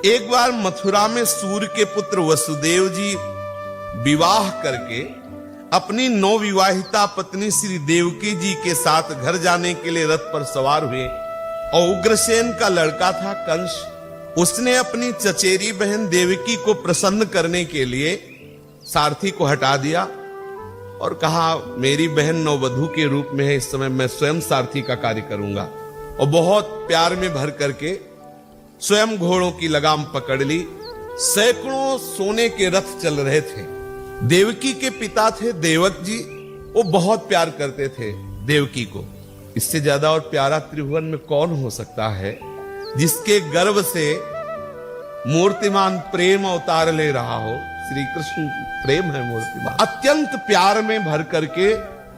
एक बार मथुरा में सूर्य के पुत्र वसुदेव जी विवाह करके अपनी नवविवाहिता पत्नी श्री देवकी जी के साथ घर जाने के लिए रथ पर सवार हुए और उग्रसेन का लड़का था कंस। उसने अपनी चचेरी बहन देवकी को प्रसन्न करने के लिए सारथी को हटा दिया और कहा, मेरी बहन नववधू के रूप में है, इस समय मैं स्वयं सारथी का कार्य करूंगा। और बहुत प्यार में भर करके स्वयं घोड़ों की लगाम पकड़ ली। सैकड़ों सोने के रथ चल रहे थे। देवकी के पिता थे देवक जी, वो बहुत प्यार करते थे देवकी को। इससे ज्यादा और प्यारा त्रिभुवन में कौन हो सकता है जिसके गर्भ से मूर्तिमान प्रेम अवतार ले रहा हो। श्री कृष्ण प्रेम है मूर्तिमान। अत्यंत प्यार में भर करके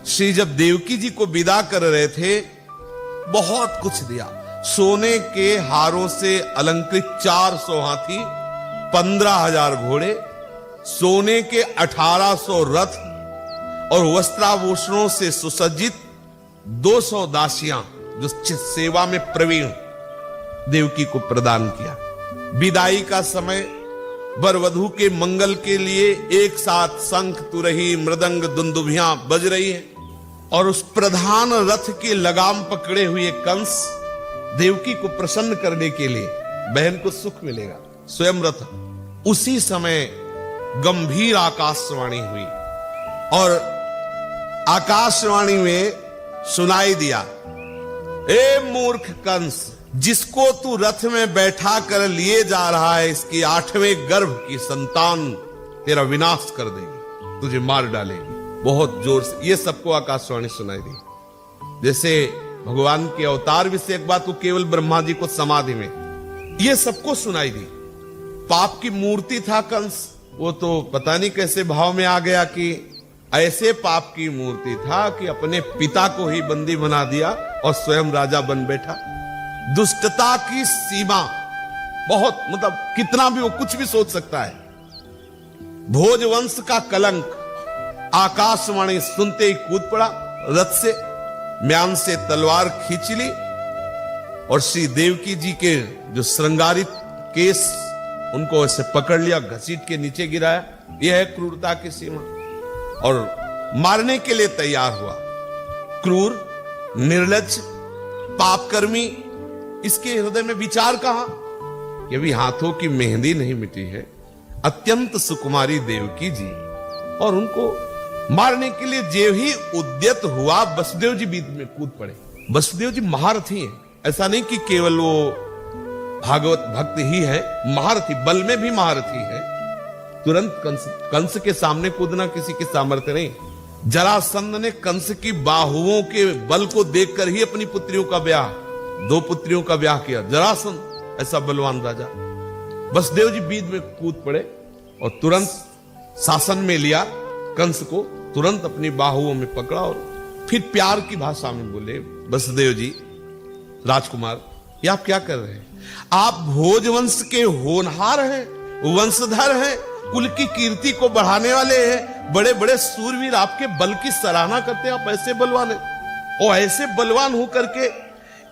श्री जब देवकी जी को विदा कर रहे थे, बहुत कुछ दिया। सोने के हारों से अलंकृत 400 हाथी, 15,000 घोड़े, सोने के 1800 रथ और वस्त्राभूषणों से सुसज्जित 200 दासियां जो सेवा में प्रवीण देवकी को प्रदान किया। विदाई का समय वर वधू के मंगल के लिए एक साथ शंख, तुरही, मृदंग, दुंदुभियां बज रही है और उस प्रधान रथ के लगाम पकड़े हुए कंस देवकी को प्रसन्न करने के लिए, बहन को सुख मिलेगा, स्वयं रथ। उसी समय गंभीर आकाशवाणी हुई और आकाशवाणी में सुनाई दिया, ए मूर्ख कंस, जिसको तू रथ में बैठा कर लिए जा रहा है, इसकी 8वें गर्भ की संतान तेरा विनाश कर देगी, तुझे मार डालेगी। बहुत जोर से ये सबको आकाशवाणी सुनाई दी। जैसे भगवान के अवतार विषयक बात को केवल ब्रह्मा जी को समाधि में, ये सबको सुनाई दी। पाप की मूर्ति था कंस, वो तो पता नहीं कैसे भाव में आ गया कि ऐसे पाप की मूर्ति था कि अपने पिता को ही बंदी बना दिया और स्वयं राजा बन बैठा। दुष्टता की सीमा बहुत, मतलब कितना भी वो कुछ भी सोच सकता है। भोजवंश का कलंक। आकाशवाणी सुनते ही कूद पड़ा रथ से, म्यान से तलवार खींच ली और श्री देवकी जी के जो श्रृंगारित केस, उनको ऐसे पकड़ लिया, घसीट के नीचे गिराया। यह है क्रूरता की सीमा। और मारने के लिए तैयार हुआ। क्रूर, निर्लज्ज, पापकर्मी, इसके हृदय में विचार कहां? ये भी हाथों की मेहंदी नहीं मिटी है। अत्यंत सुकुमारी देवकी जी, और उनको मारने के लिए जो ही उद्यत हुआ, वसुदेव जी बीच में कूद पड़े। वसुदेव जी महारथी हैं, ऐसा नहीं कि केवल वो भागवत भक्त ही है, महारथी, बल में भी महारथी है। तुरंत कंस के सामने कूदना किसी के सामर्थ्य नहीं। जरासंध ने कंस की बाहुओं के बल को देखकर ही अपनी पुत्रियों का ब्याह, 2 पुत्रियों का ब्याह किया। जरासंध ऐसा बलवान राजा। वसुदेव जी बीच में कूद पड़े और तुरंत शासन में लिया कंस को, तुरंत अपनी बाहुओं में पकड़ा और फिर प्यार की भाषा में बोले, वसुदेव जी, राजकुमार, ये आप क्या कर रहे हैं? आप भोजवंश के होनहार हैं, वंशधर हैं, कुल की कीर्ति को बढ़ाने वाले हैं, बड़े बड़े सूरवीर आपके बल की सराहना करते हैं, आप ऐसे बलवान हैं। और ऐसे बलवान हो करके,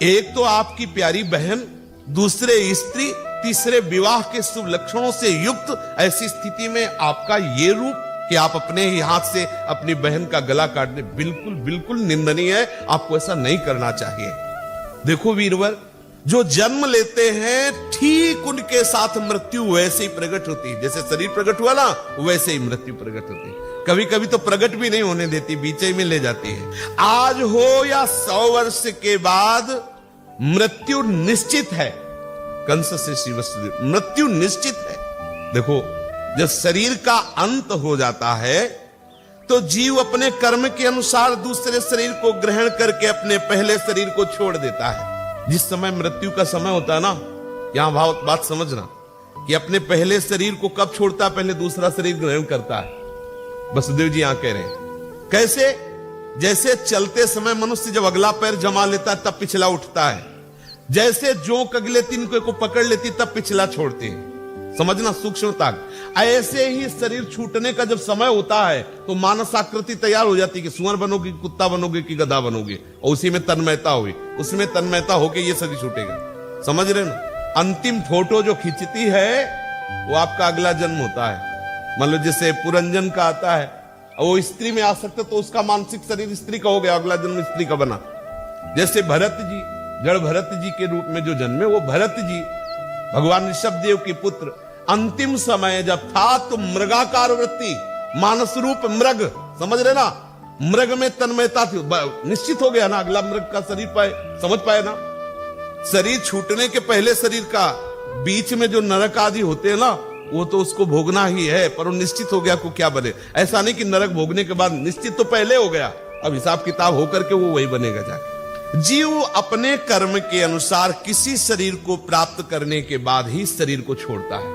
एक तो आपकी प्यारी बहन, दूसरे स्त्री, तीसरे विवाह के शुभ लक्षणों से युक्त ऐसी स्थिति में आपका ये रूप कि आप अपने ही हाथ से अपनी बहन का गला काटने, बिल्कुल बिल्कुल निंदनीय है। आपको ऐसा नहीं करना चाहिए। देखो वीरवर, जो जन्म लेते हैं ठीक उनके साथ मृत्यु वैसे ही प्रकट होती है। जैसे शरीर प्रकट हुआ ना, वैसे ही मृत्यु प्रकट होती है। कभी कभी तो प्रकट भी नहीं होने देती, बीचे में ले जाती है। आज हो या 100 वर्ष के बाद मृत्यु निश्चित है। कंस से श्री वसुदेव, मृत्यु निश्चित है। देखो, जब शरीर का अंत हो जाता है तो जीव अपने कर्म के अनुसार दूसरे शरीर को ग्रहण करके अपने पहले शरीर को छोड़ देता है। जिस समय मृत्यु का समय होता है ना, यहां बात समझना कि अपने पहले शरीर को कब छोड़ता है? पहले दूसरा शरीर ग्रहण करता है। वसुदेव जी यहां कह रहे हैं कैसे? जैसे चलते समय मनुष्य जब अगला पैर जमा लेता है तब पिछला उठता है, जैसे जोंक अगले तिनके को पकड़ लेती तब पिछला छोड़ते हैं। समझना सूक्ष्मता। ऐसे ही शरीर छूटने का जब समय होता है तो मानस आकृति तैयार हो जाती है कि सुअर बनोगे, कुत्ता बनोगे कि गधा बनोगे, और उसी में तन्मयता हुई, उसमें तन्मयता होके ये शरीर छूटेगा। समझ रहे ना? अंतिम फोटो जो खींचती है वो आपका अगला जन्म होता है। मान लो जैसे पुरंजन का आता है, वो स्त्री में आ सकता तो उसका मानसिक शरीर स्त्री का हो गया, अगला जन्म स्त्री का बना। जैसे भरत जी, जड़ भरत जी के रूप में जो जन्मे, वो भरत जी भगवान ऋषभ देव के पुत्र। अंतिम समय जब था तो मृगाकार वृत्ति, मानस रूप मृग, समझ रहे ना, मृग में तन्मयता थी, निश्चित हो गया ना, अगला मृग का शरीर पाए, समझ पाए ना। शरीर छूटने के पहले शरीर का बीच में जो नरक आदि होते हैं ना, वो तो उसको भोगना ही है, पर वो निश्चित हो गया को क्या बने। ऐसा नहीं कि नरक भोगने के बाद, निश्चित तो पहले हो गया, अब हिसाब किताब होकर के वो वही बनेगा जाके। जीव अपने कर्म के अनुसार किसी शरीर को प्राप्त करने के बाद ही शरीर को छोड़ता है,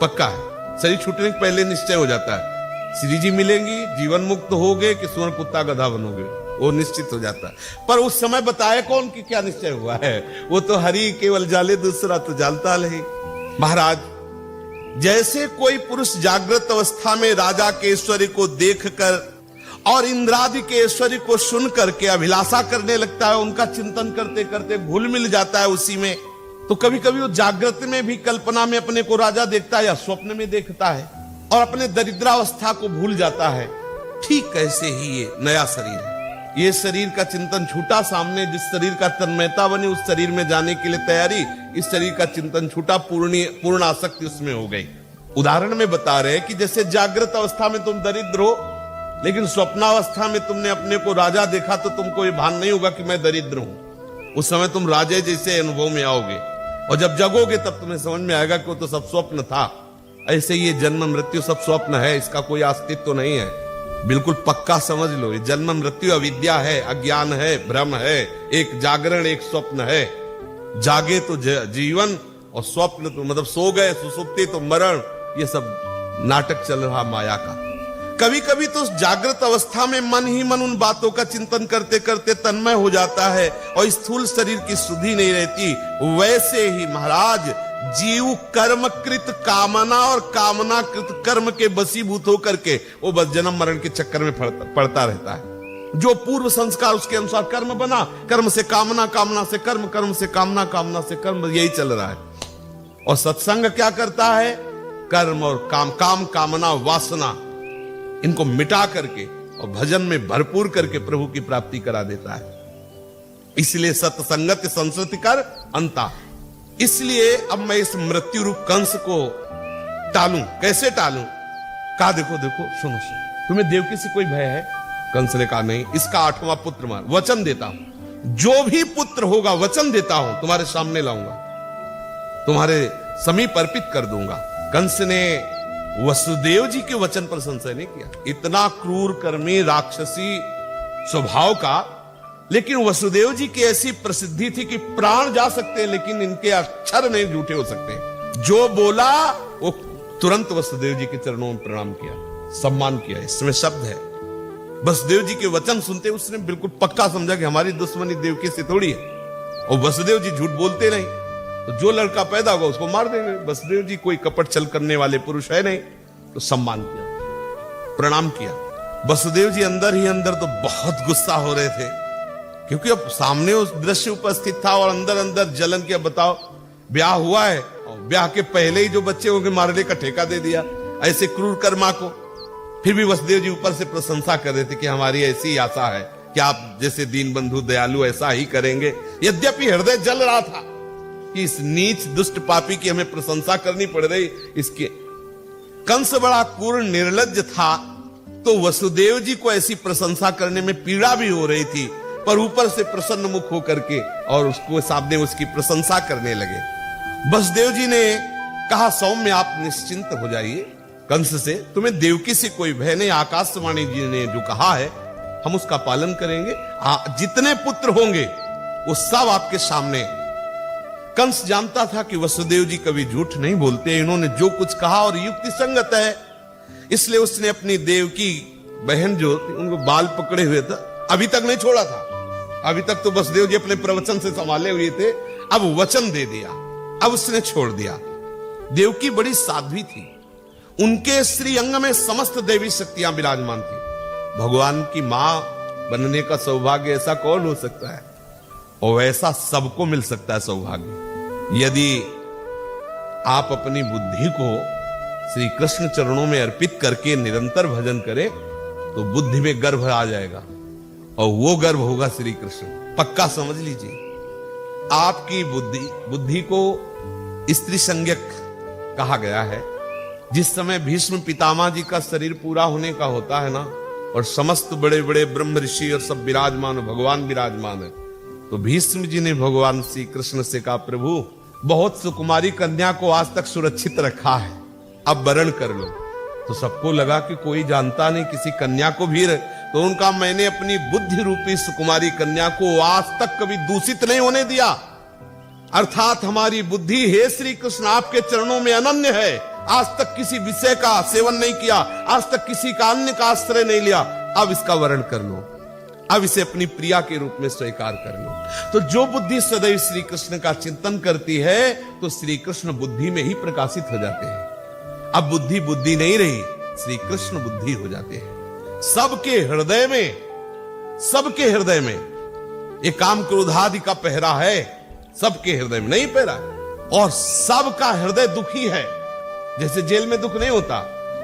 पक्का है। शरीर छूटने के पहले निश्चय हो जाता है, श्री जी मिलेंगी, जीवन मुक्त होगे कि सुअर कुत्ता गधा बनोगे, वो निश्चित हो जाता है। पर उस समय बताए कौन कि क्या निश्चय हुआ है, वो तो हरि केवल जाले, दूसरा तो जानता नहीं। महाराज, जैसे कोई पुरुष जागृत अवस्था में राजा के ऐश्वर्य को देखकर और इंद्रादि के ऐश्वर्य को सुन करके अभिलाषा करने लगता है, उनका चिंतन करते करते घुल मिल जाता है उसी में, तो कभी कभी वो जागृत में भी कल्पना में अपने को राजा देखता है या स्वप्न में देखता है और अपने दरिद्रावस्था को भूल जाता है। ठीक ऐसे ही ये नया शरीर है, ये शरीर का चिंतन छूटा, सामने जिस शरीर का तन्मयता बनी उस शरीर में जाने के लिए तैयारी, इस शरीर का चिंतन छूटा, पूर्ण आसक्ति उसमें हो गई। उदाहरण में बता रहे कि जैसे जागृत अवस्था में तुम दरिद्र हो, लेकिन स्वप्नावस्था में तुमने अपने को राजा देखा तो तुमको ये भान नहीं होगा कि मैं दरिद्र हूं। उस समय तुम राजे जैसे अनुभव में आओगे, और जब जगोगे तब तुम्हें समझ में आएगा कि वो तो सब स्वप्न था। ऐसे ये जन्म मृत्यु सब स्वप्न है, इसका कोई अस्तित्व तो नहीं है। बिल्कुल पक्का समझ लो, ये जन्म मृत्यु अविद्या है, अज्ञान है, भ्रम है, एक जागरण एक स्वप्न है। जागे तो जीवन और स्वप्न तो मतलब सो गए, सुसुप्ति तो मरण, ये सब नाटक चल रहा माया का। कभी कभी तो जागृत अवस्था में मन ही मन उन बातों का चिंतन करते करते तन्मय हो जाता है और स्थूल शरीर की शुद्धि नहीं रहती। वैसे ही महाराज, जीव कर्मकृत कामना और कामनाकृत कर्म के बसीभूत होकर के वो बस जन्म मरण के चक्कर में पड़ता रहता है। जो पूर्व संस्कार उसके अनुसार कर्म बना, कर्म से कामना, कामना से कर्म, कर्म से कामना, कामना से कर्म, यही चल रहा है। और सत्संग क्या करता है? कर्म और काम, काम कामना वासना, इनको मिटा करके और भजन में भरपूर करके प्रभु की प्राप्ति करा देता है। इसलिए सत्संगत संस्कृति कर अंता। इसलिए अब मैं इस मृत्यु रूप कंस को टालूं, कैसे टालूं? कहा देखो देखो, सुनो सुनो, तुम्हें देवकी से कोई भय है? कंस ने कहा नहीं, इसका 8वां पुत्र मार, वचन देता हूं, जो भी पुत्र होगा वचन देता हूं तुम्हारे सामने लाऊंगा, तुम्हारे समीप अर्पित कर दूंगा। कंस ने वसुदेव जी के वचन पर संशय नहीं किया। इतना क्रूर कर्मी राक्षसी स्वभाव का, लेकिन वसुदेव जी की ऐसी प्रसिद्धि थी कि प्राण जा सकते हैं लेकिन इनके अक्षर नहीं झूठे हो सकते। जो बोला वो तुरंत वसुदेव जी के चरणों में प्रणाम किया, सम्मान किया। इसमें शब्द है, वसुदेव जी के वचन सुनते उसने बिल्कुल पक्का समझा कि हमारी दुश्मनी देवकी से थोड़ी है, और वसुदेव जी झूठ बोलते नहीं, तो जो लड़का पैदा होगा उसको मार देंगे। वसुदेव जी कोई कपट छल करने वाले पुरुष है नहीं, तो सम्मान किया, प्रणाम किया। वसुदेव जी अंदर ही अंदर तो बहुत गुस्सा हो रहे थे, क्योंकि अब सामने उस दृश्य उपस्थित था और अंदर अंदर जलन किया। बताओ, ब्याह हुआ है और ब्याह के पहले ही जो बच्चे होंगे मारने का ठेका दे दिया ऐसे क्रूर कर्मा को। फिर भी वसुदेव जी ऊपर से प्रशंसा कर रहे थे कि हमारी ऐसी आशा है कि आप जैसे दीन बंधु दयालु ऐसा ही करेंगे। यद्यपि हृदय जल रहा था कि इस नीच दुष्ट पापी की हमें प्रशंसा करनी पड़ रही। इसके कंस बड़ा क्रूर निर्लज्ज था, तो वसुदेव जी को ऐसी प्रशंसा करने में पीड़ा भी हो रही थी, पर ऊपर से प्रसन्न मुख होकर के और उसको सामने उसकी प्रशंसा करने लगे। वसुदेव जी ने कहा, सौम्य आप निश्चिंत हो जाइए, कंस से तुम्हें देवकी से कोई भय नहीं। आकाशवाणी जी ने जो कहा है हम उसका पालन करेंगे। जितने पुत्र होंगे वो सब आपके सामने। कंस जानता था कि वसुदेव जी कभी झूठ नहीं बोलते, इन्होंने जो कुछ कहा और युक्ति संगत है, इसलिए उसने अपनी देवकी बहन जो उनको बाल पकड़े हुए था, अभी तक नहीं छोड़ा था। अभी तक तो वसुदेव जी अपने प्रवचन से संभाले हुए थे, अब वचन दे दिया, अब उसने छोड़ दिया। देवकी बड़ी साध्वी थी, उनके श्री अंग में समस्त देवी शक्तियां विराजमान थी। भगवान की मां बनने का सौभाग्य ऐसा कौन हो सकता है, और वैसा सबको मिल सकता है सौभाग्य। यदि आप अपनी बुद्धि को श्री कृष्ण चरणों में अर्पित करके निरंतर भजन करें तो बुद्धि में गर्भ आ जाएगा और वो गर्भ होगा श्री कृष्ण। पक्का समझ लीजिए। आपकी बुद्धि को स्त्री संज्ञक कहा गया है। जिस समय भीष्म पितामह जी का शरीर पूरा होने का होता है ना, और समस्त बड़े बड़े ब्रह्म ऋषि और सब विराजमान, भगवान विराजमान है, तो भीष्म जी ने भगवान श्री कृष्ण से कहा, प्रभु बहुत सुकुमारी कन्या को आज तक सुरक्षित रखा है, अब वरण कर लो। तो सबको लगा कि कोई जानता नहीं किसी कन्या को भी, तो उनका मैंने अपनी बुद्धि रूपी सुकुमारी कन्या को आज तक कभी दूषित नहीं होने दिया। अर्थात हमारी बुद्धि, हे श्री कृष्ण, आपके चरणों में अनन्य है। आज तक किसी विषय का सेवन नहीं किया, आज तक किसी का अन्य का आश्रय नहीं लिया, अब इसका वरण कर लो, अब इसे अपनी प्रिया के रूप में स्वीकार कर लो। तो जो बुद्धि सदैव श्री कृष्ण का चिंतन करती है तो श्री कृष्ण बुद्धि में ही प्रकाशित हो जाते हैं। अब बुद्धि बुद्धि नहीं रही, श्री कृष्ण बुद्धि हो जाते हैं। सबके हृदय में ये काम क्रोधादि का पहरा है, सबके हृदय में नहीं पहरा है। और सबका हृदय दुखी है, जैसे जेल में दुख नहीं होता।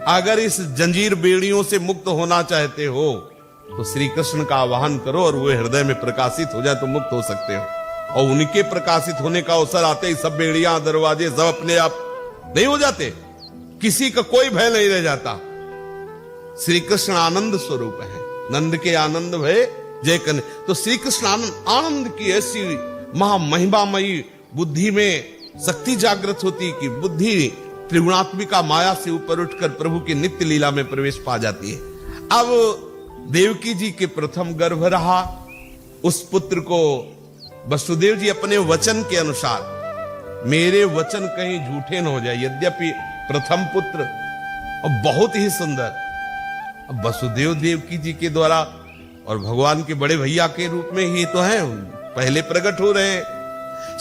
अगर इस जंजीर बेड़ियों से मुक्त होना चाहते हो तो श्री कृष्ण का आवाहन करो और वो हृदय में प्रकाशित हो जाए तो मुक्त हो सकते हो। और उनके प्रकाशित होने का अवसर आते ही सब बेड़ियां, दरवाजे सब अपने आप नहीं हो जाते, किसी का कोई भय नहीं रह जाता। श्री कृष्ण आनंद स्वरूप है, नंद के आनंद भय जय कन। तो श्री कृष्ण आनंद की ऐसी महामहिमामयी बुद्धि में शक्ति जागृत होती कि बुद्धि त्रिगुणात्मिका माया से ऊपर उठकर प्रभु की नित्य लीला में प्रवेश पा जाती है। अब देवकी जी के प्रथम गर्भ रहा, उस पुत्र को वसुदेव जी अपने वचन के अनुसार, मेरे वचन कहीं झूठे न हो जाए, यद्यपि प्रथम पुत्र और बहुत ही सुंदर, अब वसुदेव देवकी जी के द्वारा और भगवान के बड़े भैया के रूप में ही तो हैं, पहले प्रकट हो रहे हैं।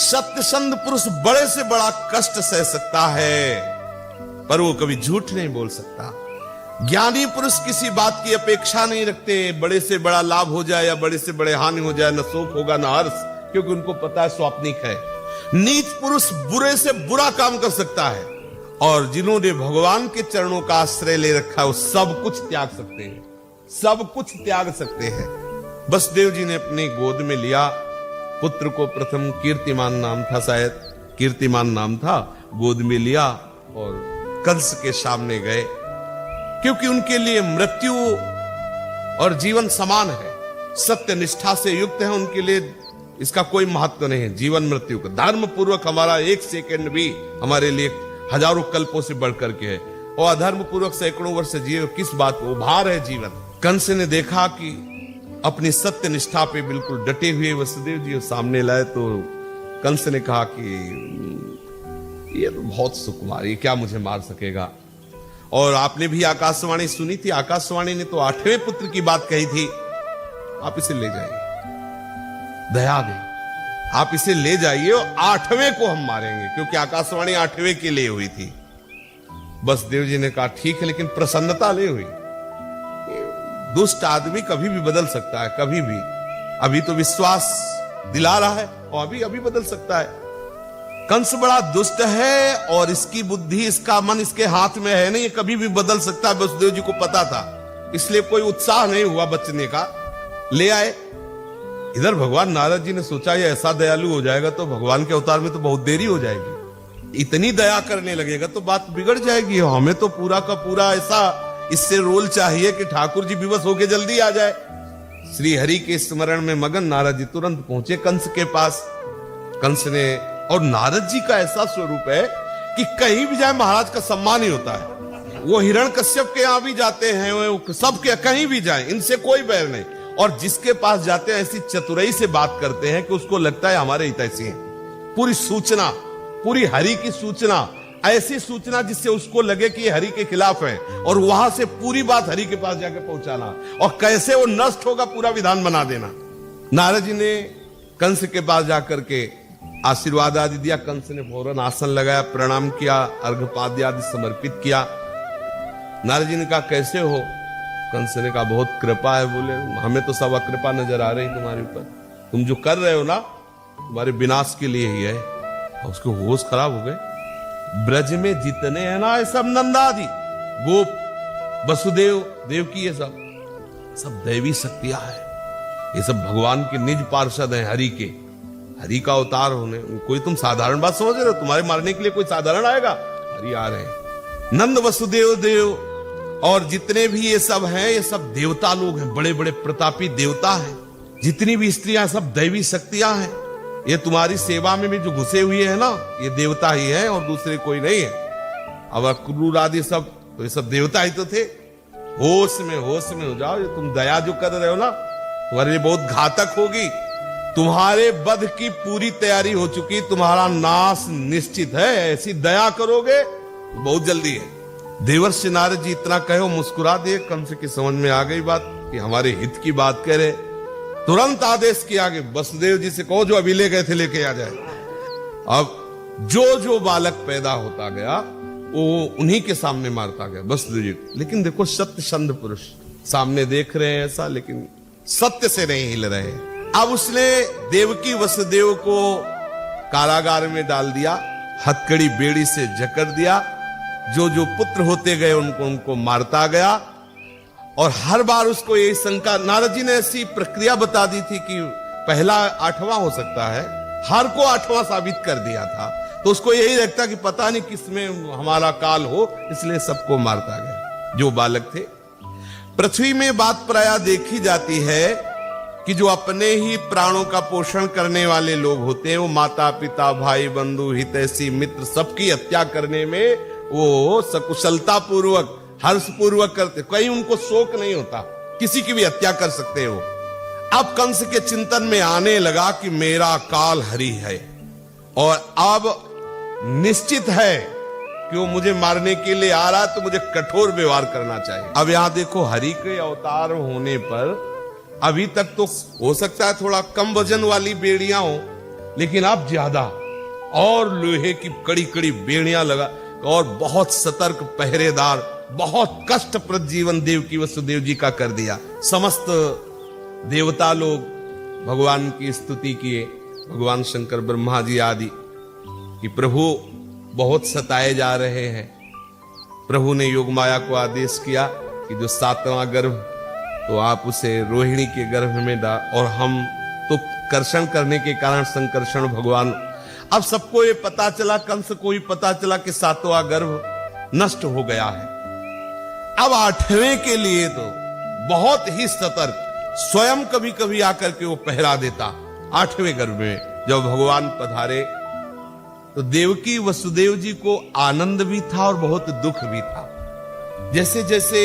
सत्यसंध पुरुष बड़े से बड़ा कष्ट सह सकता है पर वो कभी झूठ नहीं बोल सकता। ज्ञानी पुरुष किसी बात की अपेक्षा नहीं रखते, बड़े से बड़ा लाभ हो जाए या बड़े से बड़े हानि हो जाए, न शोक होगा न हर्ष, क्योंकि उनको पता है स्वाप्निक है। नीच पुरुष बुरे से बुरा काम कर सकता है, और जिन्होंने भगवान के चरणों का आश्रय ले रखा है वो सब कुछ त्याग सकते हैं, सब कुछ त्याग सकते हैं। वसुदेव जी ने अपनी गोद में लिया पुत्र को, प्रथम कीर्तिमान नाम था, शायद कीर्तिमान नाम था, गोद में लिया और कंस के सामने गए, क्योंकि उनके लिए मृत्यु और जीवन समान है, सत्य निष्ठा से युक्त है, उनके लिए इसका कोई महत्व नहीं है जीवन मृत्यु का। धर्म पूर्वक हमारा एक सेकंड भी हमारे लिए हजारों कल्पों से बढ़कर के है, और अधर्म पूर्वक सैकड़ों वर्ष जिए किस बात को, भार है जीवन। कंस ने देखा कि अपनी सत्य निष्ठा पे बिल्कुल डटे हुए वसुदेव जी सामने लाए, तो कंस ने कहा कि ये तो बहुत सुकुमार, ये क्या मुझे मार सकेगा। और आपने भी आकाशवाणी सुनी थी, आकाशवाणी ने तो 8वें पुत्र की बात कही थी, आप इसे ले जाइए, दया दे, आप इसे ले जाइए और 8वें को हम मारेंगे, क्योंकि आकाशवाणी 8वें के लिए हुई थी। वसुदेव जी ने कहा ठीक है, लेकिन प्रसन्नता ले हुई। दुष्ट आदमी कभी भी बदल सकता है, कभी भी। अभी तो विश्वास दिला रहा है और अभी बदल सकता है। कंस बड़ा दुष्ट है और इसकी बुद्धि, इसका मन इसके हाथ में है नहीं, कभी भी बदल सकता है। वसुदेव जी को पता था, इसलिए कोई उत्साह नहीं हुआ बचने का, ले आए। इधर भगवान नारद जी ने सोचा ये ऐसा दयालु हो जाएगा तो भगवान के अवतार में तो बहुत देरी हो जाएगी, इतनी दया करने लगेगा तो बात बिगड़ जाएगी। हमें तो पूरा का पूरा ऐसा इससे रोल चाहिए कि ठाकुर जी विवश होके जल्दी आ जाए। श्री हरि के स्मरण में मगन नारद जी तुरंत पहुंचे कंस के पास। कंस ने, और नारद जी का ऐसा स्वरूप है कि कहीं भी जाए महाराज का सम्मान ही होता है। वो हिरण्यकश्यप के यहाँ भी जाते हैं, वो सबके कहीं भी जाए, इनसे कोई बैर नहीं। और जिसके पास जाते हैं ऐसी चतुराई से बात करते हैं कि उसको लगता है हमारे हितैषी हैं। पूरी सूचना, पूरी हरि की सूचना, ऐसी सूचना जिससे उसको लगे कि ये हरि के खिलाफ है, और वहां से पूरी बात हरि के पास जाकर पहुंचाना, और कैसे वो नष्ट होगा पूरा विधान बना देना। नारद जी ने कंस के पास जाकर के आशीर्वाद आदि दिया। कंस ने फौरन आसन लगाया, प्रणाम किया, अर्घ्यपाद्य आदि समर्पित किया। नारद जी ने कहा कैसे हो? कंस ने कहा बहुत कृपा है। बोले हमें तो सब अकृपा नजर आ रही तुम्हारे ऊपर, तुम जो कर रहे हो ना तुम्हारे विनाश के लिए ही है। और उसके होश खराब हो गए। ब्रज में जितने हैं ना, ये सब नंदादि, गोप, वसुदेव, देवकी, ये सब दैवी शक्तियां हैं। ये सब भगवान के निज पार्षद हैं, हरि का अवतार होने। कोई तुम साधारण बात समझ रहे हो? तुम्हारे मारने के लिए कोई साधारण आएगा? हरि आ रहे हैं। नंद वसुदेव देव और जितने भी ये सब हैं, ये सब देवता लोग हैं, बड़े बड़े प्रतापी देवता हैं। जितनी भी स्त्रियां, सब दैवी शक्तियां हैं। ये तुम्हारी सेवा में भी जो घुसे हुए हैं ना, ये देवता ही है और दूसरे कोई नहीं है। अब अक्रूर आदि सब, तो ये सब देवता ही तो थे। होश में हो जाओ। ये तुम दया जो कर रहे हो ना, तुम्हारे लिए बहुत घातक होगी। तुम्हारे वध की पूरी तैयारी हो चुकी, तुम्हारा नाश निश्चित है। ऐसी दया करोगे तो बहुत जल्दी है। देवर्षि नारद जी इतना कहे, मुस्कुरा दिए। कंस की समझ में आ गई बात कि हमारे हित की बात कह रहे। तुरंत आदेश किया कि वसुदेव जी से कहो जो अभी ले गए थे लेके आ जाए। अब जो बालक पैदा होता गया वो उन्हीं के सामने मारता गया, वसुदेव जी। लेकिन देखो, सत्य संध पुरुष सामने देख रहे हैं ऐसा, लेकिन सत्य से नहीं हिल रहे। अब उसने देवकी वसुदेव को कारागार में डाल दिया, हथकड़ी बेड़ी से जकड़ दिया। जो पुत्र होते गए उनको मारता गया। और हर बार उसको यही शंका, नारद जी ने ऐसी प्रक्रिया बता दी थी कि पहला 8वां हो सकता है, हर को 8वां साबित कर दिया था। तो उसको यही लगता कि पता नहीं किसमें हमारा काल हो, इसलिए सबको मारता गया जो बालक थे। पृथ्वी में बात प्रायः देखी जाती है कि जो अपने ही प्राणों का पोषण करने वाले लोग होते हैं, वो माता पिता भाई बंधु हितैषी मित्र सबकी हत्या करने में वो सकुशलता पूर्वक हर्ष पूर्वक करते। कहीं उनको शोक नहीं होता, किसी की भी हत्या कर सकते हो। अब कंस के चिंतन में आने लगा कि मेरा काल हरि है और अब निश्चित है कि वो मुझे मारने के लिए आ रहा, तो मुझे कठोर व्यवहार करना चाहिए। अब यहां देखो, हरि के अवतार होने पर अभी तक तो हो सकता है थोड़ा कम वजन वाली बेड़ियां हो, लेकिन अब ज्यादा और लोहे की कड़ी कड़ी बेड़ियां लगा और बहुत सतर्क पहरेदार, बहुत कष्टप्रद जीवन देवकी वसुदेव जी का कर दिया। समस्त देवता लोग भगवान की स्तुति किए, भगवान शंकर ब्रह्मा जी आदि, कि प्रभु बहुत सताए जा रहे हैं। प्रभु ने योग माया को आदेश किया कि जो 7वां गर्भ, तो आप उसे रोहिणी के गर्भ में डाल। और हम तो कर्षण करने के कारण संकर्षण भगवान। अब सबको ये पता चला, कंस को भी पता चला कि 7वां गर्भ नष्ट हो गया है। अब 8वें के लिए तो बहुत ही सतर्क, स्वयं कभी कभी आकर के वो पहरा देता। 8वें गर्भ में जब भगवान पधारे तो देवकी वसुदेव जी को आनंद भी था और बहुत दुख भी था। जैसे जैसे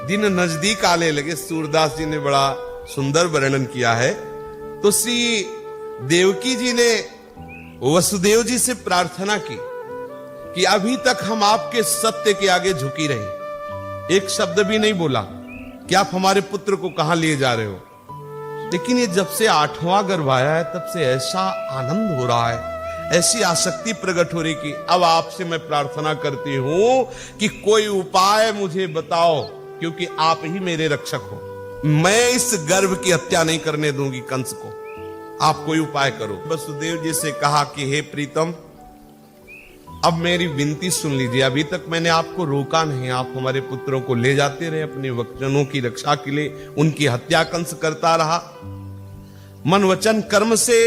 दिन नजदीक आने लगे, सूरदास जी ने बड़ा सुंदर वर्णन किया है। तो श्री देवकी जी ने वसुदेव जी से प्रार्थना की कि अभी तक हम आपके सत्य के आगे झुकी रहे, एक शब्द भी नहीं बोला कि आप हमारे पुत्र को कहां लिए जा रहे हो। लेकिन ये जब से 8वां गर्भ आया है, तब से ऐसा आनंद हो रहा है, ऐसी आसक्ति प्रकट हो रही कि अब आपसे मैं प्रार्थना करती हूं कि कोई उपाय मुझे बताओ, क्योंकि आप ही मेरे रक्षक हो। मैं इस गर्भ की हत्या नहीं करने दूंगी कंस को, आप कोई उपाय करो। वसुदेव जी से कहा कि हे प्रीतम, अब मेरी विनती सुन लीजिए। अभी तक मैंने आपको रोका नहीं, आप हमारे पुत्रों को ले जाते रहे अपने वचनों की रक्षा के लिए, उनकी हत्या कंस करता रहा। मन वचन कर्म से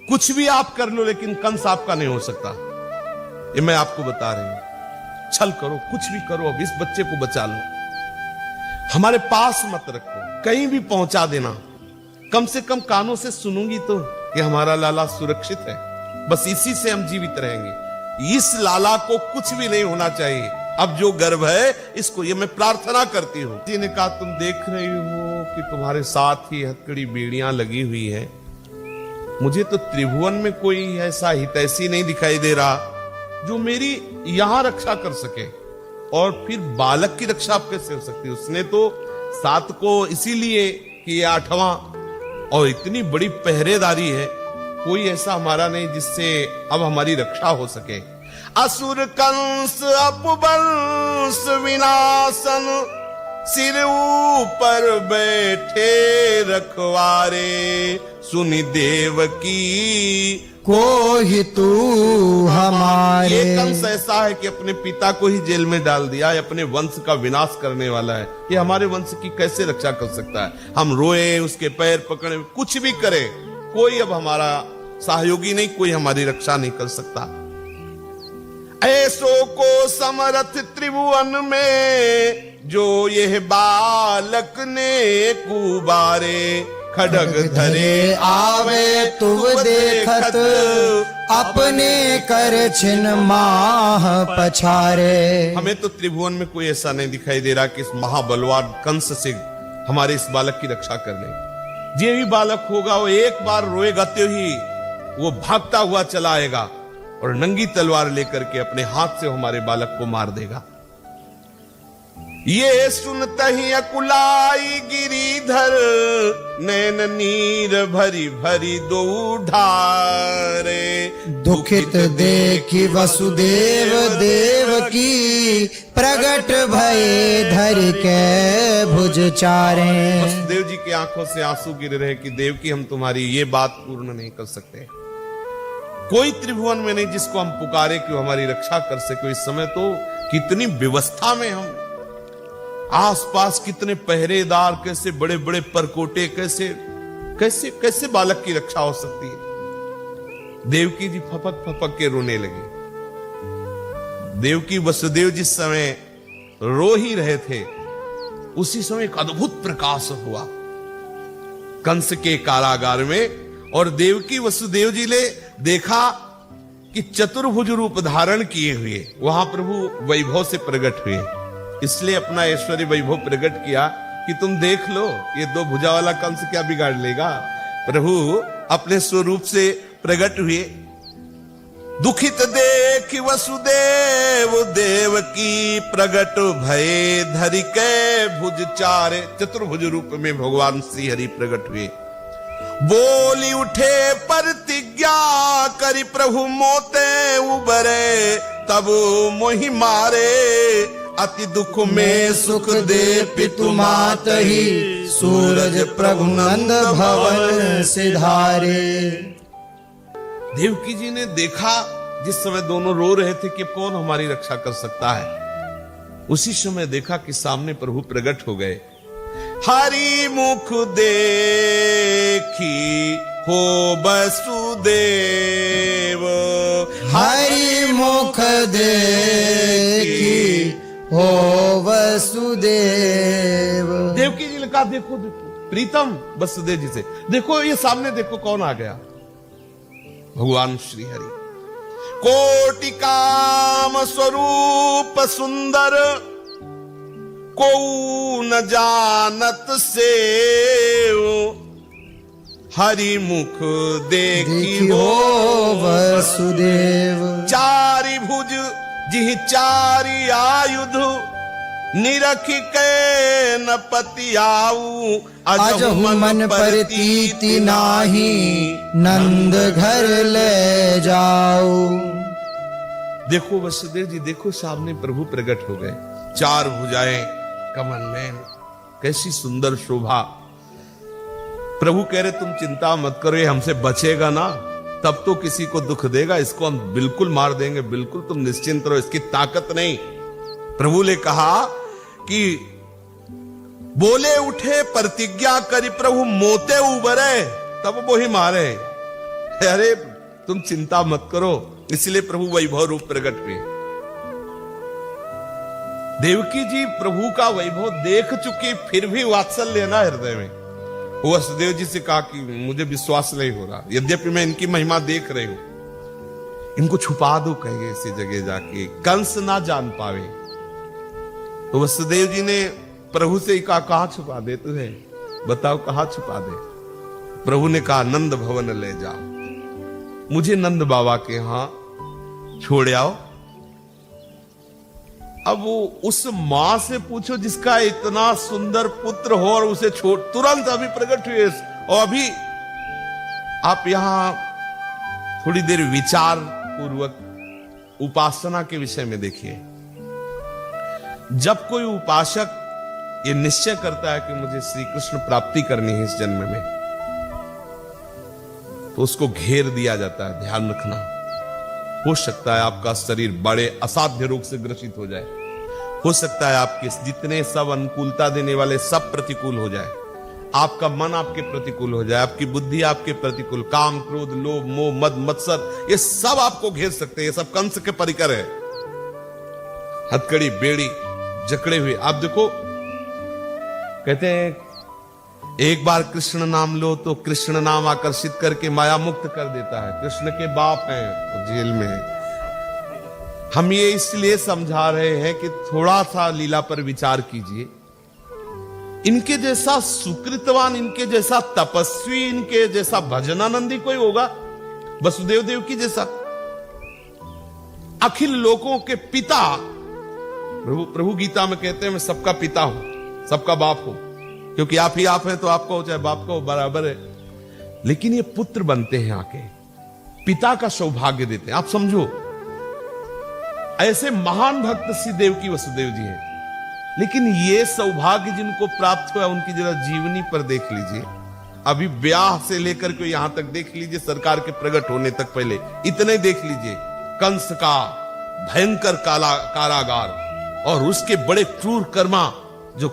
कुछ भी आप कर लो, लेकिन कंस आपका नहीं हो सकता। ये मैं आपको बता रही हूं। छल करो, कुछ भी करो, अब इस बच्चे को बचा लो, हमारे पास मत रखो, कहीं भी पहुंचा देना। कम से कम कानों से सुनूंगी तो कि हमारा लाला सुरक्षित है, बस इसी से हम जीवित रहेंगे। इस लाला को कुछ भी नहीं होना चाहिए। अब जो गर्भ है, इसको ये मैं प्रार्थना करती हूँ। जी ने कहा, तुम देख रही हो कि तुम्हारे साथ ही हथकड़ी बेड़ियां लगी हुई है। मुझे तो त्रिभुवन में कोई ऐसा हितैषी नहीं दिखाई दे रहा जो मेरी यहां रक्षा कर सके। और फिर बालक की रक्षा आप कैसे हो सकती? उसने तो 7 को इसीलिए कि ये 8वां, और इतनी बड़ी पहरेदारी है, कोई ऐसा हमारा नहीं जिससे अब हमारी रक्षा हो सके। असुर कंस अपवंश विनाशन, सिर ऊपर बैठे रखवारे, सुनि देव की को ही तू हमारे। ये कंस ऐसा है कि अपने पिता को ही जेल में डाल दिया, अपने वंश का विनाश करने वाला है। ये हमारे वंश की कैसे रक्षा कर सकता है? हम रोए, उसके पैर पकड़े, कुछ भी करे, कोई अब हमारा सहयोगी नहीं, कोई हमारी रक्षा नहीं कर सकता। ऐसो को समरथ त्रिभुवन में जो यह बालक ने कुबारे, खड्ग धरे आवे तुव देखत अपने कर छिन माह पछारे। हमें तो त्रिभुवन में कोई ऐसा नहीं दिखाई दे रहा कि इस महाबलवान कंस से हमारे इस बालक की रक्षा कर ले। ये भी बालक होगा, वो एक बार रोएगा तो ही वो भागता हुआ चला आएगा और नंगी तलवार लेकर के अपने हाथ से हमारे बालक को मार देगा। ये सुनता ही अकुलाई गिरीधर, नैन नीर भरी भरी दो ढारे। दुखित देखी वसुदेव देव की, प्रगट भये धर के भुज चारे। वसुदेव जी की आंखों से आंसू गिर रहे कि देवकी हम तुम्हारी ये बात पूर्ण नहीं कर सकते। कोई त्रिभुवन में नहीं जिसको हम पुकारे कि वो हमारी रक्षा कर सके। इस समय तो कितनी व्यवस्था में हम, आसपास कितने पहरेदार, कैसे बड़े बड़े परकोटे, कैसे कैसे कैसे बालक की रक्षा हो सकती है? देवकी जी फपक फपक के रोने लगे। देवकी वसुदेव जिस समय रो ही रहे थे, उसी समय एक अद्भुत प्रकाश हुआ कंस के कारागार में, और देवकी वसुदेव जी ने देखा कि चतुर्भुज रूप धारण किए हुए वहां प्रभु वैभव से प्रकट हुए। इसलिए अपना ऐश्वर्य वैभव प्रकट किया कि तुम देख लो, ये दो भुजा वाला कंस क्या बिगाड़ लेगा। प्रभु अपने स्वरूप से प्रकट हुए। दुखित देख वसुदेव देव की, प्रगट भये धरि के भुज चारे। चतुर्भुज रूप में भगवान श्री हरि प्रकट हुए। बोली उठे प्रतिज्ञा करी, प्रभु मोते उबरे तब मोहि मारे। अति दुख में सुख दे पितु मात ही, सूरज प्रभु नंद भवन सिधारे। देवकी जी ने देखा जिस समय दोनों रो रहे थे कि कौन हमारी रक्षा कर सकता है, उसी समय देखा कि सामने प्रभु प्रकट हो गए। हरि मुख देखी हो वसुदेव, हरि मुख देखी हो वसुदेव। देवकी जी ने कहा देखो देखो प्रीतम वसुदेव जी से, देखो ये सामने देखो कौन आ गया। भगवान श्री हरि कोटि काम स्वरूप सुंदर, को न जानत से हरि मुख देखी हो वसुदेव। चारि भुज जिहि चारि आयुध, निरख के न पति आऊ। अजहु मन परतीति नाही, नंद घर ले जाऊ। देखो वसुदेव जी, देखो सामने प्रभु प्रकट हो गए। चार भुजाएं कमल में, कैसी सुंदर शोभा। प्रभु कह रहे तुम चिंता मत करो, ये हमसे बचेगा ना तब तो किसी को दुख देगा, इसको हम बिल्कुल मार देंगे, बिल्कुल तुम निश्चिंत रहो, इसकी ताकत नहीं। प्रभु ने कहा कि बोले उठे प्रतिज्ञा करी, प्रभु मोते उबरे तब वो ही मारे। अरे तुम चिंता मत करो, इसलिए प्रभु वैभव रूप प्रकट हुए। देवकी जी प्रभु का वैभव देख चुकी, फिर भी वात्सल्य ना हृदय में। वसुदेव जी से कहा कि मुझे विश्वास नहीं हो रहा, यद्यपि मैं इनकी महिमा देख रही हूं, इनको छुपा दो कहीं ऐसी जगह जाके, कंस ना जान पावे। तो वसुदेव जी ने प्रभु से ही कहा कहां छुपा दे तुझे, बताओ कहां छुपा दे। प्रभु ने कहा नंद भवन ले जाओ, मुझे नंद बाबा के यहां छोड़ आओ। अब वो उस मां से पूछो जिसका इतना सुंदर पुत्र हो और उसे छोड़, तुरंत अभी प्रकट हुए। और अभी आप यहां थोड़ी देर विचार पूर्वक उपासना के विषय में देखिए। जब कोई उपासक ये निश्चय करता है कि मुझे श्री कृष्ण प्राप्ति करनी है इस जन्म में, तो उसको घेर दिया जाता है। ध्यान रखना, हो सकता है आपका शरीर बड़े असाध्य रोग से ग्रसित हो जाए, हो सकता है आपके जितने सब अनुकूलता देने वाले सब प्रतिकूल हो जाए, आपका मन आपके प्रतिकूल हो जाए, आपकी बुद्धि आपके प्रतिकूल, काम क्रोध लोभ मोह मद मत्सर ये सब आपको घेर सकते हैं। ये सब कंस के परिकर है, हथकड़ी बेड़ी जकड़े हुए। आप देखो, कहते हैं एक बार कृष्ण नाम लो तो कृष्ण नाम आकर्षित करके माया मुक्त कर देता है। कृष्ण के बाप हैं तो जेल में है। हम ये इसलिए समझा रहे हैं कि थोड़ा सा लीला पर विचार कीजिए। इनके जैसा सुकृतवान, इनके जैसा तपस्वी, इनके जैसा भजनानंदी कोई होगा? वसुदेव देव की जैसा अखिल लोकों के पिता। प्रभु गीता में कहते हैं मैं सबका पिता हूं, सबका बाप हूं, क्योंकि आप ही आप हैं तो आपका हो चाहे बाप का हो बराबर है। लेकिन ये पुत्र बनते हैं, आके पिता का सौभाग्य देते हैं। आप समझो, ऐसे महान भक्त श्री देवकी वसुदेव जी हैं, लेकिन ये सौभाग्य जिनको प्राप्त हुआ उनकी जरा जीवनी पर देख लीजिए। अभी ब्याह से लेकर के यहां तक देख लीजिए, सरकार के प्रकट होने तक पहले इतने देख लीजिए। कंस का भयंकर कारागार और उसके बड़े क्रूर कर्मा जो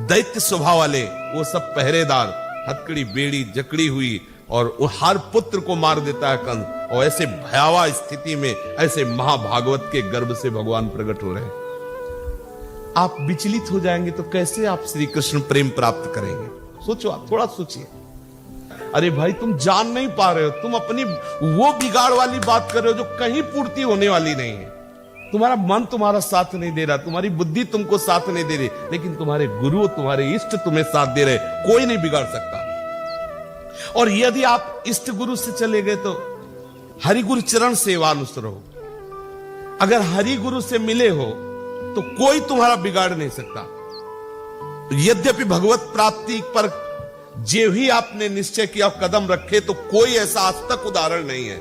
दैत्य स्वभाव वाले, वो सब पहरेदार, हथकड़ी बेड़ी जकड़ी हुई, और वो हर पुत्र को मार देता है कंस। और ऐसे भयावह स्थिति में ऐसे महाभागवत के गर्भ से भगवान प्रकट हो रहे हैं। आप विचलित हो जाएंगे तो कैसे आप श्री कृष्ण प्रेम प्राप्त करेंगे? सोचो, आप थोड़ा सोचिए। अरे भाई, तुम जान नहीं पा रहे हो, तुम अपनी वो बिगाड़ वाली बात कर रहे हो जो कहीं पूर्ति होने वाली नहीं है। तुम्हारा मन तुम्हारा साथ नहीं दे रहा, तुम्हारी बुद्धि तुमको साथ नहीं दे रही, लेकिन तुम्हारे गुरु, तुम्हारे इष्ट तुम्हें साथ दे रहे, कोई नहीं बिगाड़ सकता। और यदि आप इष्ट गुरु से चले गए तो हरि गुरु चरण सेवानुसर हो। अगर हरि गुरु से मिले हो तो कोई तुम्हारा बिगाड़ नहीं सकता। यद्यपि भगवत प्राप्ति पर जे ही आपने निश्चय किया कदम रखे, तो कोई ऐसा आज तक उदाहरण नहीं है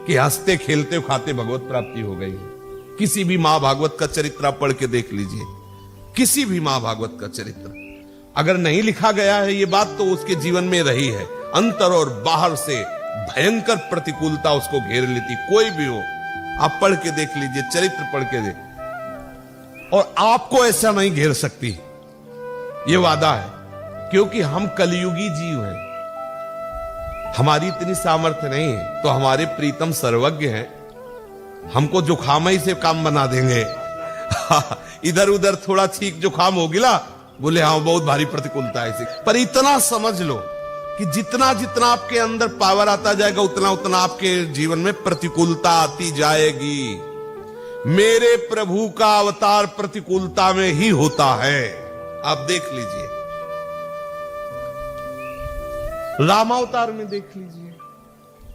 कि हंसते खेलते खाते भगवत प्राप्ति हो गई है। किसी भी महाभागवत का चरित्र आप पढ़ के देख लीजिए, किसी भी महाभागवत का चरित्र अगर नहीं लिखा गया है ये बात, तो उसके जीवन में रही है। अंतर और बाहर से भयंकर प्रतिकूलता उसको घेर लेती, कोई भी हो। आप पढ़ के देख लीजिए, चरित्र पढ़ के देख, और आपको ऐसा नहीं घेर सकती, ये वादा है। क्योंकि हम कलयुगी जीव हैं, हमारी इतनी सामर्थ्य नहीं है। तो हमारे प्रीतम सर्वज्ञ हैं, हमको जुखाम से काम बना देंगे। इधर उधर थोड़ा छींक जुखाम हो गिला, बोले हाँ बहुत भारी प्रतिकूलता है इसे। पर इतना समझ लो कि जितना जितना आपके अंदर पावर आता जाएगा, उतना उतना आपके जीवन में प्रतिकूलता आती जाएगी। मेरे प्रभु का अवतार प्रतिकूलता में ही होता है, आप देख लीजिए। रामावतार में देख लीजिए,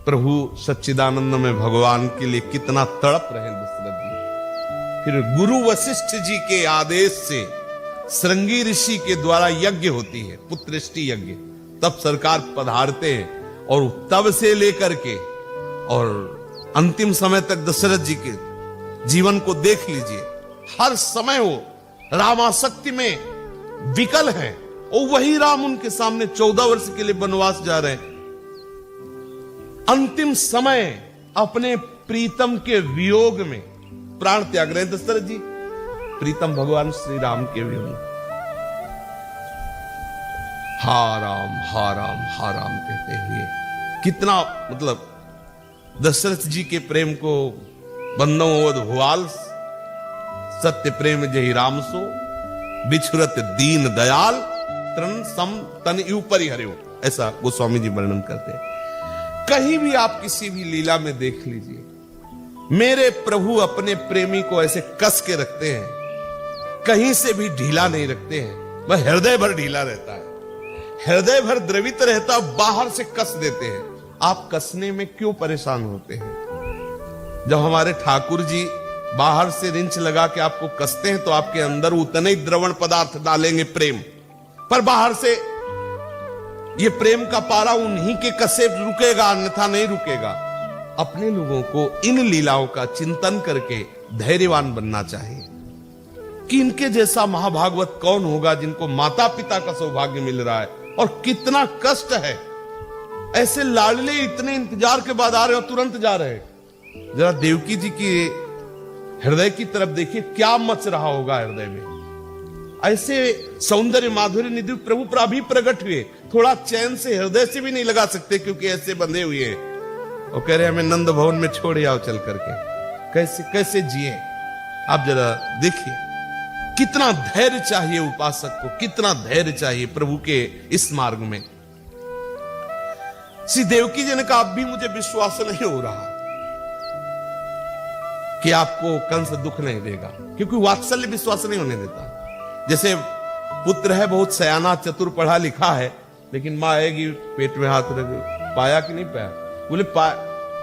प्रभु सच्चिदानंद में भगवान के लिए कितना तड़प रहे दशरथ जी। फिर गुरु वशिष्ठ जी के आदेश से श्रृंगी ऋषि के द्वारा यज्ञ होती है, पुत्रष्टि यज्ञ। तब सरकार पधारते हैं, और तब से लेकर के और अंतिम समय तक दशरथ जी के जीवन को देख लीजिए। हर समय वो रामासक्ति में विकल है, और वही राम उनके सामने 14 वर्ष के लिए वनवास जा रहे हैं। अंतिम समय अपने प्रीतम के वियोग में प्राण त्याग रहे हैं दशरथ जी, प्रीतम भगवान श्री राम के वियोग में। हा राम हा राम हा राम कहते हुए कितना, मतलब दशरथ जी के प्रेम को बंदोवध भुआल, सत्य प्रेम जही राम सो, बिछुरत दीन दयाल, तन सम तन ऊपरी हरियो, ऐसा गोस्वामी जी वर्णन करते हैं। कहीं भी आप किसी भी लीला में देख लीजिए, मेरे प्रभु अपने प्रेमी को ऐसे कस के रखते हैं, कहीं से भी ढीला नहीं रखते हैं। वह हृदय भर ढीला रहता है, हृदय भर द्रवित रहता, बाहर से कस देते हैं। आप कसने में क्यों परेशान होते हैं? जब हमारे ठाकुर जी बाहर से रिंच लगा के आपको कसते हैं, तो आपके अंदर उतने ही द्रवण पदार्थ डालेंगे प्रेम, पर बाहर से ये प्रेम का पारा उन्हीं के कसे रुकेगा, अन्यथा नहीं रुकेगा। अपने लोगों को इन लीलाओं का चिंतन करके धैर्यवान बनना चाहिए कि इनके जैसा महाभागवत कौन होगा जिनको माता पिता का सौभाग्य मिल रहा है, और कितना कष्ट है ऐसे लाडले इतने इंतजार के बाद आ रहे हो, तुरंत जा रहे। जरा देवकी जी की हृदय की तरफ देखिए, क्या मच रहा होगा हृदय में। ऐसे सौंदर्य माधुर्य निधि प्रभु पर अभी प्रकट हुए, थोड़ा चैन से हृदय से भी नहीं लगा सकते क्योंकि ऐसे बंधे हुए हैं। और कह रहे हमें नंद भवन में छोड़ आओ चल करके। कैसे कैसे जिए आप जरा देखिए। कितना धैर्य चाहिए उपासक को, कितना धैर्य चाहिए प्रभु के इस मार्ग में। श्री देवकी जी ने कहा अब भी मुझे विश्वास नहीं हो रहा कि आपको कंस दुख नहीं देगा, क्योंकि वात्सल्य विश्वास नहीं होने देता। जैसे पुत्र है बहुत सयाना चतुर पढ़ा लिखा है, लेकिन माँ आएगी पेट में हाथ रख, पाया कि नहीं पाया? बोले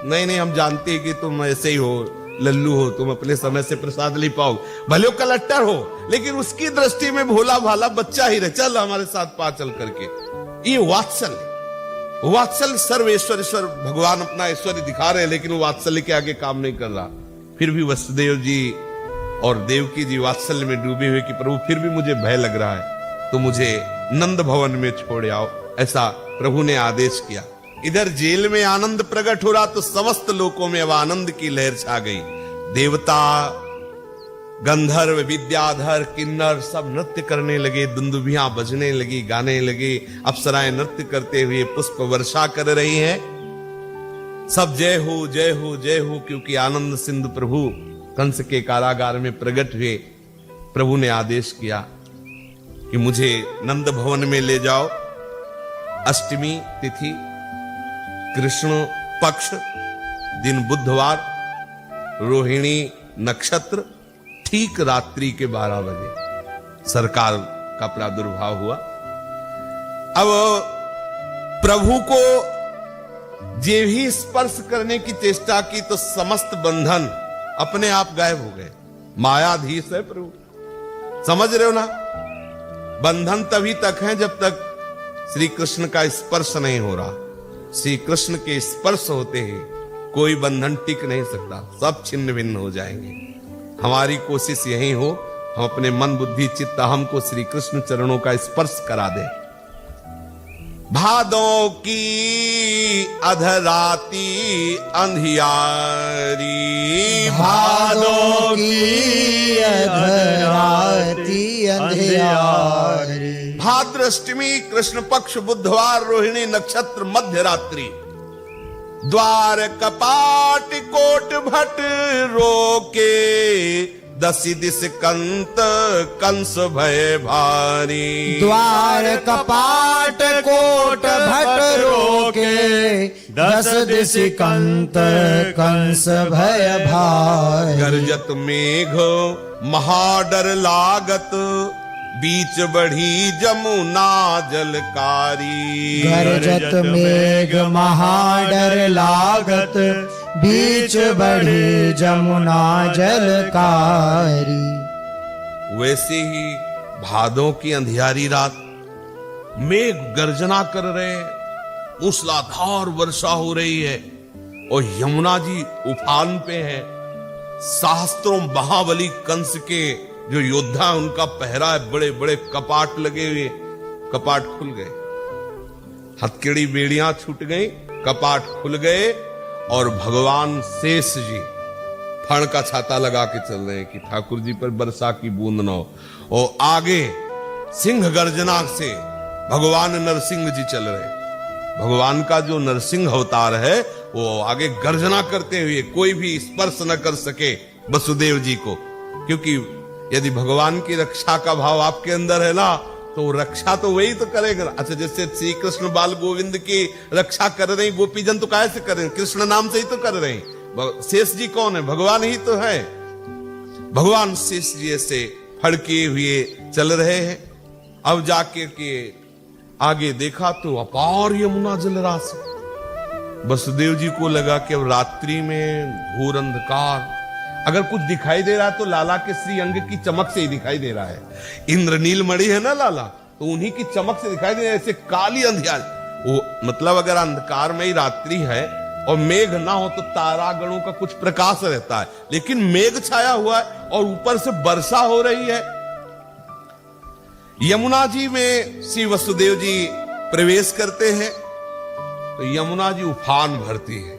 नहीं हम जानते हैं कि तुम ऐसे ही हो, लल्लू हो, तुम अपने समय से प्रसाद ले पाओ, भले वो कलेक्टर हो, लेकिन उसकी दृष्टि में भोला भाला बच्चा ही रहे, चल हमारे साथ पा चल करके। ये वात्सल्य सर्वेश्वर भगवान अपना ऐश्वर्य दिखा रहे हैं, लेकिन वो वात्सल्य के आगे काम नहीं कर रहा। फिर भी वसुदेव जी और देवकी जी वात्सल्य में डूबे हुए कि प्रभु फिर भी मुझे भय लग रहा है, तो मुझे नंद भवन में छोड़ आओ, ऐसा प्रभु ने आदेश किया। इधर जेल में आनंद प्रकट हो रहा तो समस्त लोकों में अब आनंद की लहर छा गई। देवता, गंधर्व, विद्याधर, किन्नर सब नृत्य करने लगे, दुंदुभियां बजने लगी, गाने लगे, अप्सराएं नृत्य करते हुए पुष्प वर्षा कर रही हैं। सब जय हो जय हो जय हो, क्योंकि आनंद सिंधु प्रभु कंस के कारागार में प्रकट हुए। प्रभु ने आदेश किया कि मुझे नंद भवन में ले जाओ। अष्टमी तिथि, कृष्ण पक्ष, दिन बुधवार, रोहिणी नक्षत्र, ठीक रात्रि के 12 बजे सरकार का प्रादुर्भाव हुआ। अब प्रभु को जे भी स्पर्श करने की चेष्टा की तो समस्त बंधन अपने आप गायब हो गए। मायाधीश है प्रभु, समझ रहे हो ना? बंधन तभी तक है जब तक श्री कृष्ण का स्पर्श नहीं हो रहा। श्री कृष्ण के स्पर्श होते ही कोई बंधन टिक नहीं सकता, सब छिन्न भिन्न हो जाएंगे। हमारी कोशिश यही हो, हम अपने मन बुद्धि चित्त अहम को श्री कृष्ण चरणों का स्पर्श करा दें। भादों की अधराती अंधियारी, भादों की अधराती अंधियारी, भाद्र अष्टमी, कृष्ण पक्ष, बुधवार, रोहिणी नक्षत्र, मध्य रात्रि, द्वार कपाट कोट भट रोके, दसी दिस कंत कंस भय भारी। द्वार कपाट कोट भट रोके, दस दिस कंत कंस भय भारी। गरजत मेघ महाडर लागत, बीच बढ़ी जमुना जलकारी। गरजत मेघ महाडर लागत, बीच बढ़ी जमुना जलकारी। वैसे ही भादों की अंधियारी रात मेघ गर्जना कर रहे, मूसलाधार वर्षा हो रही है और यमुना जी उफान पे है। शास्त्रों महाबली कंस के जो योद्धा उनका पहरा है, बड़े बड़े कपाट लगे हुए, कपाट खुल गए, हथकड़ी बेड़ियां छूट गई, कपाट खुल गए और भगवान शेष जी फण का छाता लगा के चल रहे हैं कि ठाकुर जी पर वर्षा की बूंद न हो। और आगे सिंह गर्जना से भगवान नरसिंह जी चल रहे। भगवान का जो नरसिंह अवतार है वो आगे गर्जना करते हुए, कोई भी स्पर्श न कर सके वसुदेव जी को, क्योंकि यदि भगवान की रक्षा का भाव आपके अंदर है ना, तो रक्षा तो वही तो करेगा। अच्छा, जैसे श्री कृष्ण बाल गोविंद की रक्षा कर रहे हैं गोपीजन, तो कैसे कर रहे हैं? कृष्ण नाम से ही तो कर रहे हैं। शेष जी कौन है? भगवान ही तो है। भगवान शेष जी ऐसे फड़के हुए चल रहे हैं। अब जाके के आगे देखा तो अपार यमुना जल राशि। वसुदेव जी को लगा कि अब रात्रि में घोर अंधकार, अगर कुछ दिखाई दे रहा है तो लाला के श्री अंग की चमक से ही दिखाई दे रहा है। इंद्रनील मणि है ना लाला, तो उन्हीं की चमक से दिखाई दे रहा है। ऐसे काली अंधियार, वो मतलब अगर अंधकार में ही रात्रि है और मेघ ना हो तो तारागणों का कुछ प्रकाश रहता है, लेकिन मेघ छाया हुआ है और ऊपर से वर्षा हो रही है। यमुना जी में श्री वसुदेव जी प्रवेश करते हैं तो यमुना जी उफान भरती है।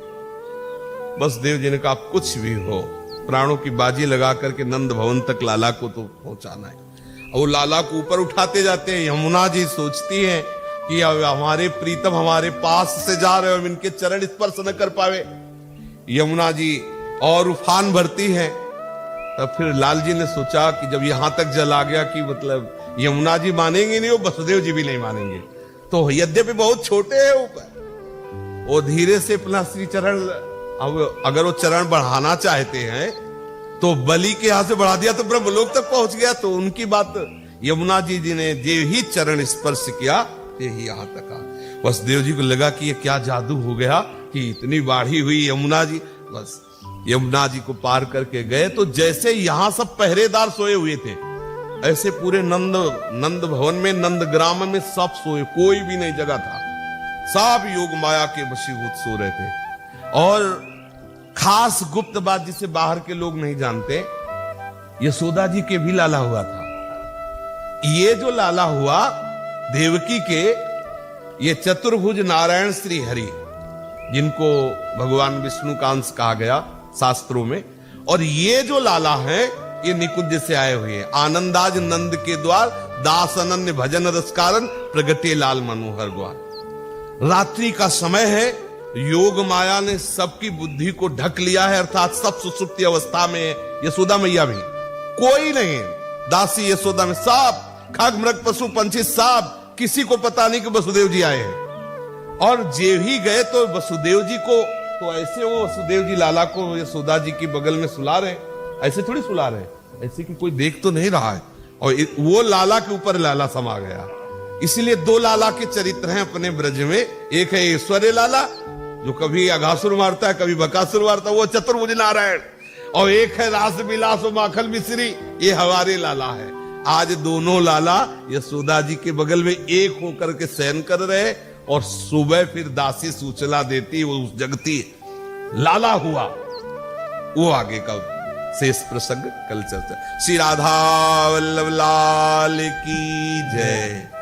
वसुदेव जी ने कहा कुछ भी हो, प्राणों की बाजी लगा करके नंद भवन तक लाला को तो पहुंचाना है। और वो लाला को ऊपर उठाते जाते हैं। यमुना जी सोचती हैं कि अब हमारे प्रीतम हमारे पास से जा रहे हो, इनके चरण स्पर्श न कर पावे। यमुना जी और उफान भरती है। तब फिर लाल जी ने सोचा कि जब यहां तक जल आ गया कि मतलब यमुना जी मानेंगे नहीं, वो वसुदेव जी भी नहीं मानेंगे, तो यद्यपि बहुत छोटे हैं ऊपर, वो धीरे से अपना श्री चरण, अब अगर वो चरण बढ़ाना चाहते हैं तो बलि के यहां से बढ़ा दिया तो ब्रह्मलोक तक पहुंच गया। तो उनकी बात यमुना जी ने जे ही चरण स्पर्श किया यही यहां तक आ। वसुदेव जी को लगा कि ये क्या जादू हो गया कि इतनी बाढ़ी हुई यमुना जी। बस यमुना जी को पार करके गए तो जैसे यहां सब पहरेदार सोए हुए थे, ऐसे पूरे नंद भवन में, नंद ग्राम में सब सोए, कोई भी नहीं जगह था। सब योग माया के वशीभूत सो रहे थे। और खास गुप्त बात जिसे बाहर के लोग नहीं जानते, यशोदा जी के भी लाला हुआ था। ये जो लाला हुआ देवकी के, ये चतुर्भुज नारायण श्री हरि, जिनको भगवान विष्णु का अंश कहा गया शास्त्रों में, और ये जो लाला है ये निकुंज से आए हुए हैं। आनंदाज नंद के द्वार, दास अनन्य भजन रस कारण, प्रगटे लाल मनोहर द्वार। रात्रि का समय है, योग माया ने सबकी बुद्धि को ढक लिया है, अर्थात सब सुसुप्ति अवस्था में है। यशोदा मैया भी, कोई नहीं है दासी यशोदा में, सब खग मृग पशु पंछी सब, किसी को पता नहीं कि वसुदेव जी आए हैं। और जे ही गए तो वसुदेव जी को, तो ऐसे वो वसुदेव जी लाला को यशोदा जी की बगल में सुला रहे, ऐसे थोड़ी सुला रहे, ऐसे कि कोई देख तो नहीं रहा है। और वो लाला के ऊपर लाला समा गया। इसलिए दो लाला के चरित्र हैं अपने ब्रज में। एक है ईश्वरीय लाला जो कभी अघासुर मारता है, कभी बकासुर मारता है, वो चतुर्भुज नारायण। और एक है रास विलास माखन मिश्री, ये हमारे लाला है। आज दोनों लाला यशोदा जी के बगल में एक होकर के शयन कर रहे, और सुबह फिर दासी सूचना देती, वो जगती लाला हुआ। वो आगे का शेष प्रसंग कल चर्चा। श्री राधा वल्लभ लाल की जय।